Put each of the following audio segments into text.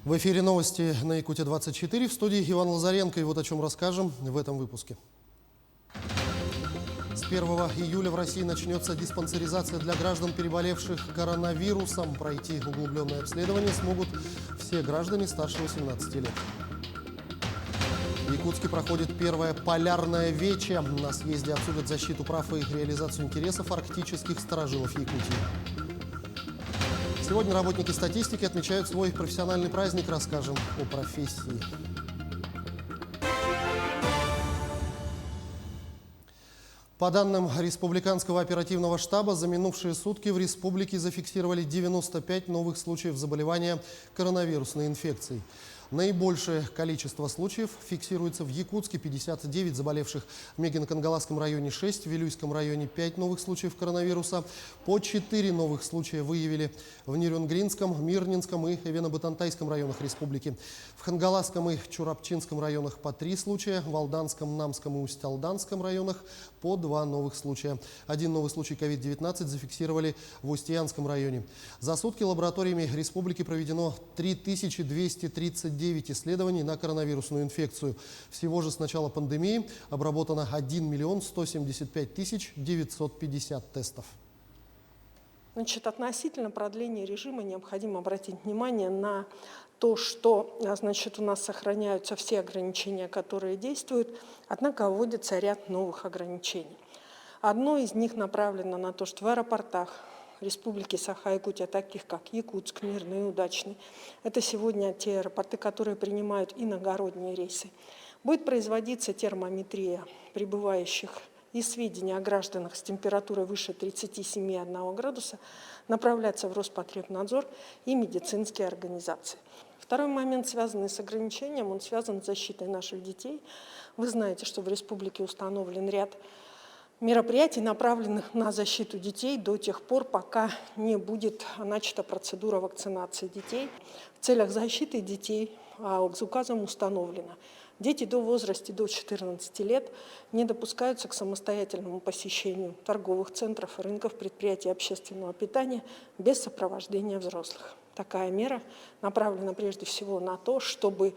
В эфире новости на Якутия-24. В студии Иван Лазаренко. И вот о чем расскажем в этом выпуске. С 1 июля в России начнется диспансеризация для граждан, переболевших коронавирусом. Пройти углубленное обследование смогут все граждане старше 18 лет. В Якутске проходит первая полярная вече. На съезде обсудят защиту прав и реализацию интересов арктических старожилов Якутии. Сегодня работники статистики отмечают свой профессиональный праздник. Расскажем о профессии. По данным Республиканского оперативного штаба, за минувшие сутки в республике зафиксировали 95 новых случаев заболевания коронавирусной инфекцией. Наибольшее количество случаев фиксируется в Якутске – 59 заболевших, в Мегино-Кангаласском районе 6, в Вилюйском районе 5 новых случаев коронавируса. По 4 новых случая выявили в Нерюнгринском, Мирнинском и Эвено-Батантайском районах республики. В Хангаласском и Чурапчинском районах по 3 случая, в Алданском, Намском и Усть-Алданском районах по 2 новых случая. Один новый случай COVID-19 зафиксировали в Устьянском районе. За сутки лабораториями республики проведено 3239 исследований на коронавирусную инфекцию. Всего же с начала пандемии обработано 1 175 950 тестов. Относительно продления режима необходимо обратить внимание на то, что у нас сохраняются все ограничения, которые действуют, однако вводится ряд новых ограничений. Одно из них направлено на то, что в аэропортах Республики Саха-Якутия, таких как Якутск, Мирный и Удачный, это сегодня те аэропорты, которые принимают иногородние рейсы, будет производиться термометрия прибывающих и сведения о гражданах с температурой выше 37,1 градуса направляться в Роспотребнадзор и медицинские организации. Второй момент, связанный с ограничением, он связан с защитой наших детей. Вы знаете, что в республике установлен ряд мероприятий, направленных на защиту детей до тех пор, пока не будет начата процедура вакцинации детей. В целях защиты детей с указом установлено: дети до возраста до 14 лет не допускаются к самостоятельному посещению торговых центров, рынков, предприятий общественного питания без сопровождения взрослых. Такая мера направлена прежде всего на то, чтобы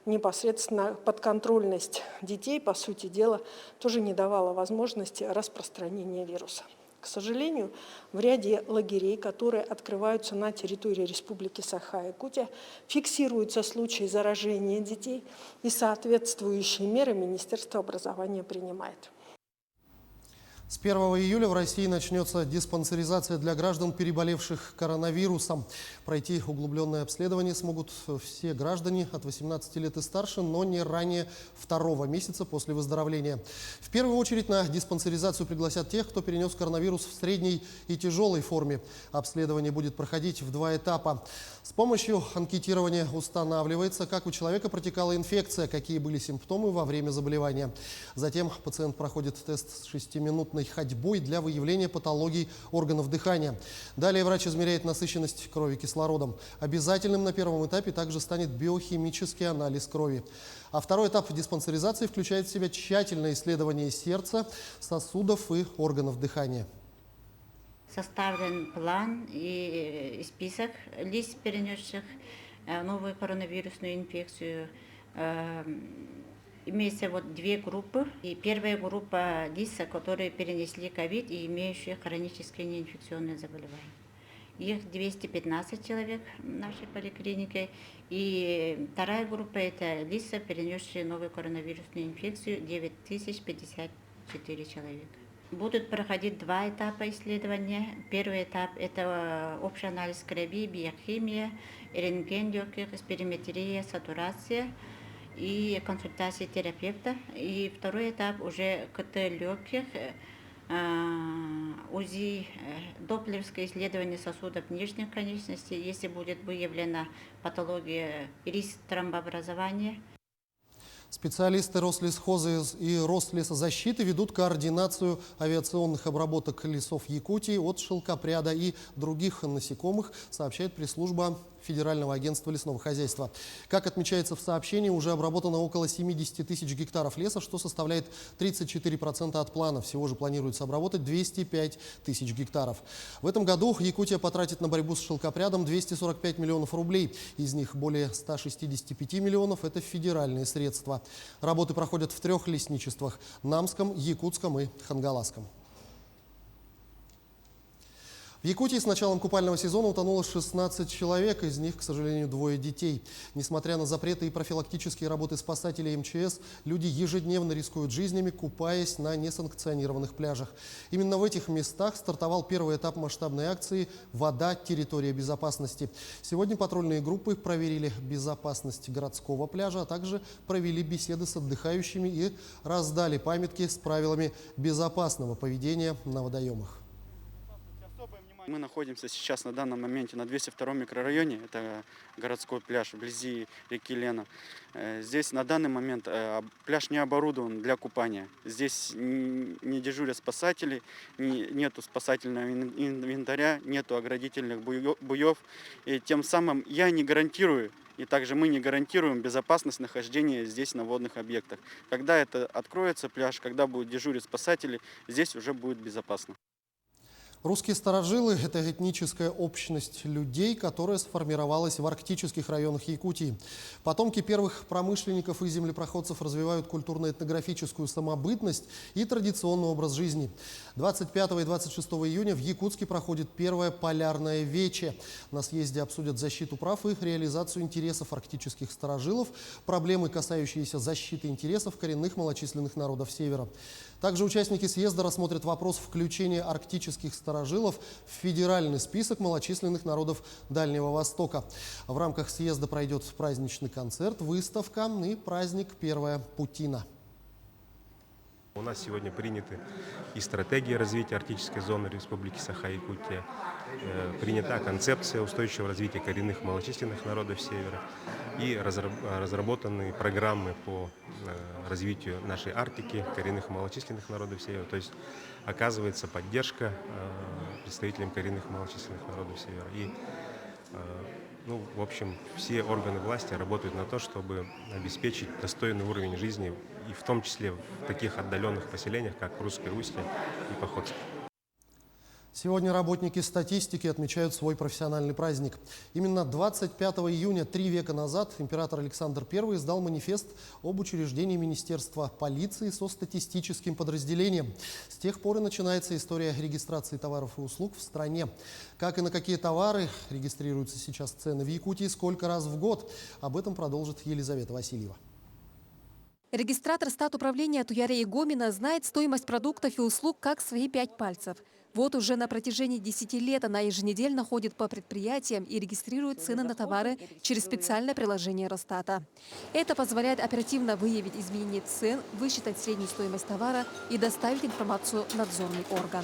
непосредственно подконтрольность детей, по сути дела, тоже не давала возможности распространения вируса. К сожалению, в ряде лагерей, которые открываются на территории Республики Саха-Якутия, фиксируются случаи заражения детей, и соответствующие меры Министерство образования принимает. С 1 июля в России начнется диспансеризация для граждан, переболевших коронавирусом. Пройти углубленное обследование смогут все граждане от 18 лет и старше, но не ранее 2-го месяца после выздоровления. В первую очередь на диспансеризацию пригласят тех, кто перенес коронавирус в средней и тяжелой форме. Обследование будет проходить в 2 этапа. С помощью анкетирования устанавливается, как у человека протекала инфекция, какие были симптомы во время заболевания. Затем пациент проходит тест с 6-минутной ходьбой для выявления патологий органов дыхания. Далее врач измеряет насыщенность крови кислородом. Обязательным на первом этапе также станет биохимический анализ крови. А второй этап диспансеризации включает в себя тщательное исследование сердца, сосудов и органов дыхания. Составлен план и список лиц, перенесших новую коронавирусную инфекцию. Имеется 2 группы. И первая группа лиц, которые перенесли ковид и имеющие хронические неинфекционные заболевания. Их 215 человек в нашей поликлинике. И вторая группа – это лица, перенесшие новую коронавирусную инфекцию, 9054 человека. Будут проходить 2 этапа исследования. Первый этап – это общий анализ крови, биохимия, рентген легких, спирометрия, сатурация и консультации терапевта. И второй этап уже КТ легких, УЗИ, доплеровское исследование сосудов нижних конечностей, если будет выявлена патология, риск тромбообразования. Специалисты Рослесхоза и Рослесозащиты ведут координацию авиационных обработок лесов Якутии от шелкопряда и других насекомых, сообщает пресс-служба Федерального агентства лесного хозяйства. Как отмечается в сообщении, уже обработано около 70 тысяч гектаров леса, что составляет 34% от плана. Всего же планируется обработать 205 тысяч гектаров. В этом году Якутия потратит на борьбу с шелкопрядом 245 миллионов рублей. Из них более 165 миллионов – это федеральные средства. Работы проходят в 3 лесничествах – Намском, Якутском и Хангаласском. В Якутии с началом купального сезона утонуло 16 человек, из них, к сожалению, 2 детей. Несмотря на запреты и профилактические работы спасателей МЧС, люди ежедневно рискуют жизнями, купаясь на несанкционированных пляжах. Именно в этих местах стартовал первый этап масштабной акции «Вода. Территория безопасности». Сегодня патрульные группы проверили безопасность городского пляжа, а также провели беседы с отдыхающими и раздали памятки с правилами безопасного поведения на водоемах. Мы находимся сейчас на данном моменте на 202 микрорайоне, это городской пляж вблизи реки Лена. Здесь на данный момент пляж не оборудован для купания. Здесь не дежурят спасатели, нету спасательного инвентаря, нету оградительных буев. И тем самым я не гарантирую, и также мы не гарантируем безопасность нахождения здесь на водных объектах. Когда это откроется пляж, когда будут дежурить спасатели, здесь уже будет безопасно. Русские старожилы – это этническая общность людей, которая сформировалась в арктических районах Якутии. Потомки первых промышленников и землепроходцев развивают культурно-этнографическую самобытность и традиционный образ жизни. 25 и 26 июня в Якутске проходит первое полярное вече. На съезде обсудят защиту прав и реализацию интересов арктических старожилов, проблемы, касающиеся защиты интересов коренных малочисленных народов Севера. Также участники съезда рассмотрят вопрос включения арктических старожилов в федеральный список малочисленных народов Дальнего Востока. В рамках съезда пройдет праздничный концерт, выставка и праздник «Первая Путина». У нас сегодня приняты и стратегия развития арктической зоны Республики Саха-Якутия, принята концепция устойчивого развития коренных малочисленных народов Севера и разработаны программы по развитию нашей Арктики, коренных малочисленных народов Севера. То есть оказывается поддержка представителям коренных малочисленных народов Севера. И в общем, все органы власти работают на то, чтобы обеспечить достойный уровень жизни, и в том числе в таких отдаленных поселениях, как Русское Устье и Походск. Сегодня работники статистики отмечают свой профессиональный праздник. Именно 25 июня 3 века назад император Александр I издал манифест об учреждении Министерства полиции со статистическим подразделением. С тех пор и начинается история регистрации товаров и услуг в стране. Как и на какие товары регистрируются сейчас цены в Якутии, сколько раз в год, об этом продолжит Елизавета Васильева. Регистратор статуправления Туяре Игомина знает стоимость продуктов и услуг как свои 5 пальцев. Вот уже на протяжении 10 лет она еженедельно ходит по предприятиям и регистрирует цены на товары через специальное приложение Росстата. Это позволяет оперативно выявить изменения цен, высчитать среднюю стоимость товара и доставить информацию в надзорный орган.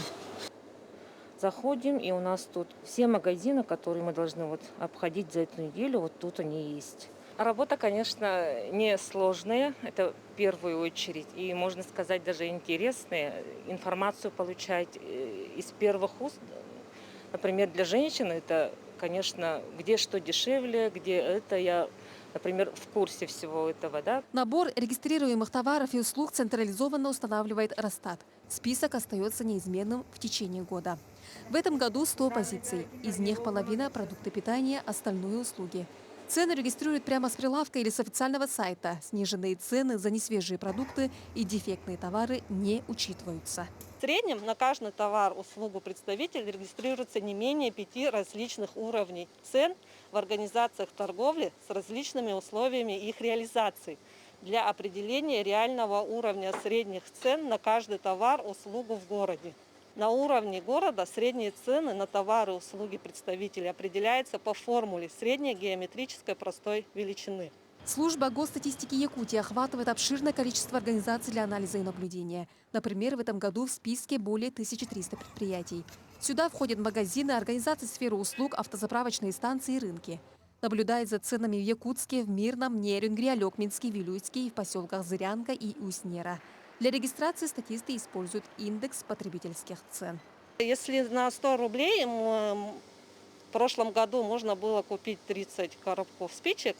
Заходим, и у нас тут все магазины, которые мы должны обходить за эту неделю, вот тут они есть. Работа, конечно, не сложная, это в первую очередь, и, можно сказать, даже интересная. Информацию получать из первых уст. Например, для женщин это, конечно, где что дешевле, где это я, например, в курсе всего этого. Да? Набор регистрируемых товаров и услуг централизованно устанавливает Росстат. Список остается неизменным в течение года. В этом году 100 позиций. Из них половина – продукты питания, остальные – услуги. Цены регистрируют прямо с прилавка или с официального сайта. Сниженные цены за несвежие продукты и дефектные товары не учитываются. В среднем на каждый товар, услугу представителя регистрируется не менее 5 различных уровней цен в организациях торговли с различными условиями их реализации для определения реального уровня средних цен на каждый товар, услугу в городе. На уровне города средние цены на товары и услуги представителей определяются по формуле средней геометрической простой величины. Служба госстатистики Якутии охватывает обширное количество организаций для анализа и наблюдения. Например, в этом году в списке более 1300 предприятий. Сюда входят магазины, организации сферы услуг, автозаправочные станции и рынки. Наблюдает за ценами в Якутске, в Мирном, Нерюнгре, Алекминске, Вилюйске и в поселках Зырянка и Уснера. Для регистрации статисты используют индекс потребительских цен. Если на 100 рублей прошлом году можно было купить 30 коробков спичек,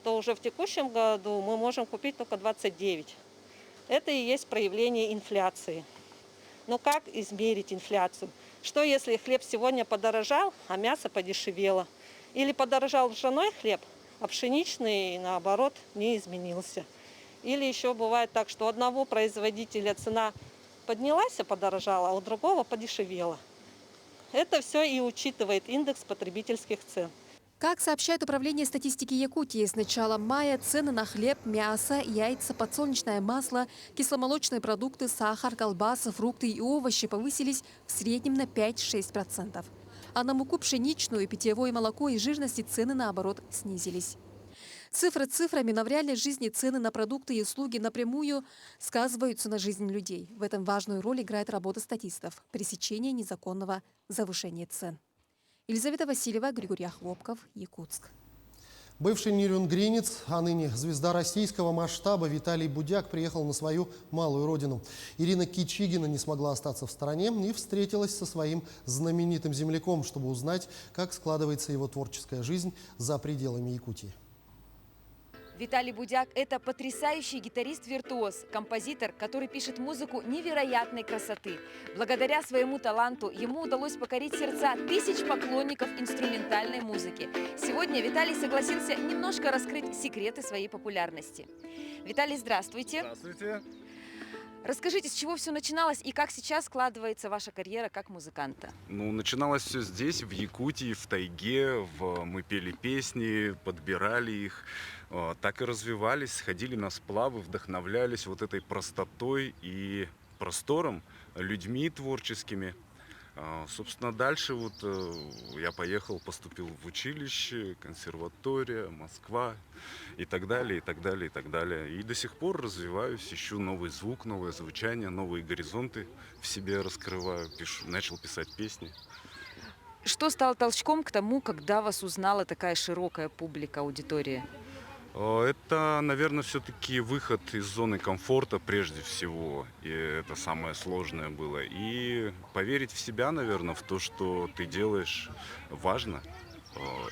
то уже в текущем году мы можем купить только 29. Это и есть проявление инфляции. Но как измерить инфляцию? Что если хлеб сегодня подорожал, а мясо подешевело? Или подорожал ржаной хлеб, а пшеничный, наоборот, не изменился? Или еще бывает так, что у одного производителя цена поднялась, подорожала, а у другого подешевела. Это все и учитывает индекс потребительских цен. Как сообщает Управление статистики Якутии, с начала мая цены на хлеб, мясо, яйца, подсолнечное масло, кисломолочные продукты, сахар, колбасы, фрукты и овощи повысились в среднем на 5-6%. А на муку пшеничную, питьевое молоко и жирности цены, наоборот, снизились. Цифры цифрами, но в реальной жизни цены на продукты и услуги напрямую сказываются на жизни людей. В этом важную роль играет работа статистов – пресечение незаконного завышения цен. Елизавета Васильева, Григорий Охлопков, Якутск. Бывший нюрнбергенец, а ныне звезда российского масштаба Виталий Будяк приехал на свою малую родину. Ирина Кичигина не смогла остаться в стороне и встретилась со своим знаменитым земляком, чтобы узнать, как складывается его творческая жизнь за пределами Якутии. Виталий Будяк – это потрясающий гитарист-виртуоз, композитор, который пишет музыку невероятной красоты. Благодаря своему таланту ему удалось покорить сердца тысяч поклонников инструментальной музыки. Сегодня Виталий согласился немножко раскрыть секреты своей популярности. Виталий, здравствуйте. Здравствуйте. Расскажите, с чего все начиналось и как сейчас складывается ваша карьера как музыканта? Ну, начиналось все здесь, в Якутии, в тайге. Мы пели песни, подбирали их. Так и развивались, ходили на сплавы, вдохновлялись вот этой простотой и простором, людьми творческими. Собственно, дальше вот я поехал, поступил в училище, консерватория, Москва и так далее, и так далее, и так далее. И до сих пор развиваюсь, ищу новый звук, новое звучание, новые горизонты в себе раскрываю, начал писать песни. Что стало толчком к тому, когда вас узнала такая широкая публика, аудитория? Это, наверное, все-таки выход из зоны комфорта прежде всего. И это самое сложное было. И поверить в себя, наверное, в то, что ты делаешь, важно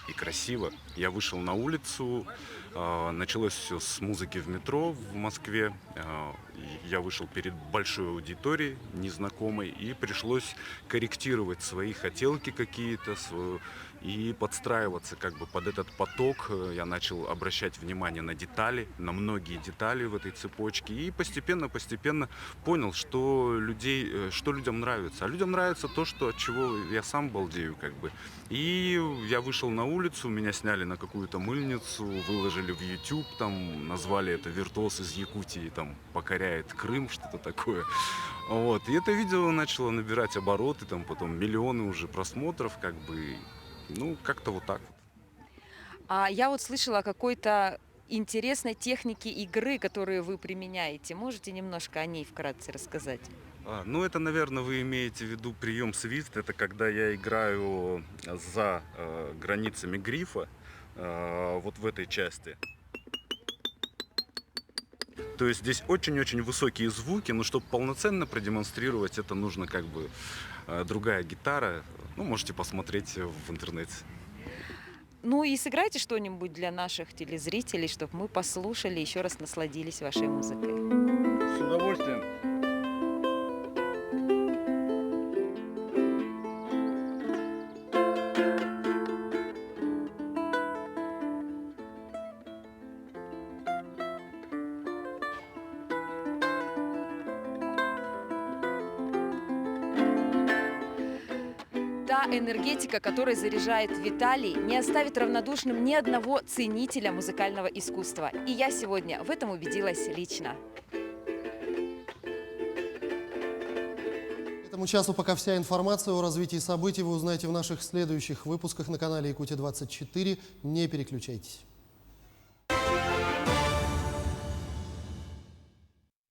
и красиво. Я вышел на улицу, началось все с музыки в метро в Москве. Я вышел перед большой аудиторией, незнакомой, и пришлось корректировать свои хотелки какие-то, и подстраиваться как бы под этот поток. Я начал обращать внимание на детали, на многие детали в этой цепочке. И постепенно понял, что людям нравится. А людям нравится то, от чего я сам балдею как бы. И я вышел на улицу, меня сняли на какую-то мыльницу, выложили в YouTube, там назвали это «Виртуоз из Якутии», там покоряет Крым, что-то такое. Вот. И это видео начало набирать обороты, там потом миллионы уже просмотров, как бы. Ну, как-то вот так. А я вот слышала о какой-то интересной технике игры, которую вы применяете. Можете немножко о ней вкратце рассказать? Ну, это, наверное, вы имеете в виду прием свист. Это когда я играю за границами грифа, вот в этой части. То есть здесь очень-очень высокие звуки, но чтобы полноценно продемонстрировать, это нужно как бы другая гитара. Ну, можете посмотреть в интернете. Ну и сыграйте что-нибудь для наших телезрителей, чтобы мы послушали, еще раз насладились вашей музыкой. С удовольствием. Та энергетика, которой заряжает Виталий, не оставит равнодушным ни одного ценителя музыкального искусства. И я сегодня в этом убедилась лично. К этому часу пока вся информация о развитии событий вы узнаете в наших следующих выпусках на канале Якутия 24. Не переключайтесь.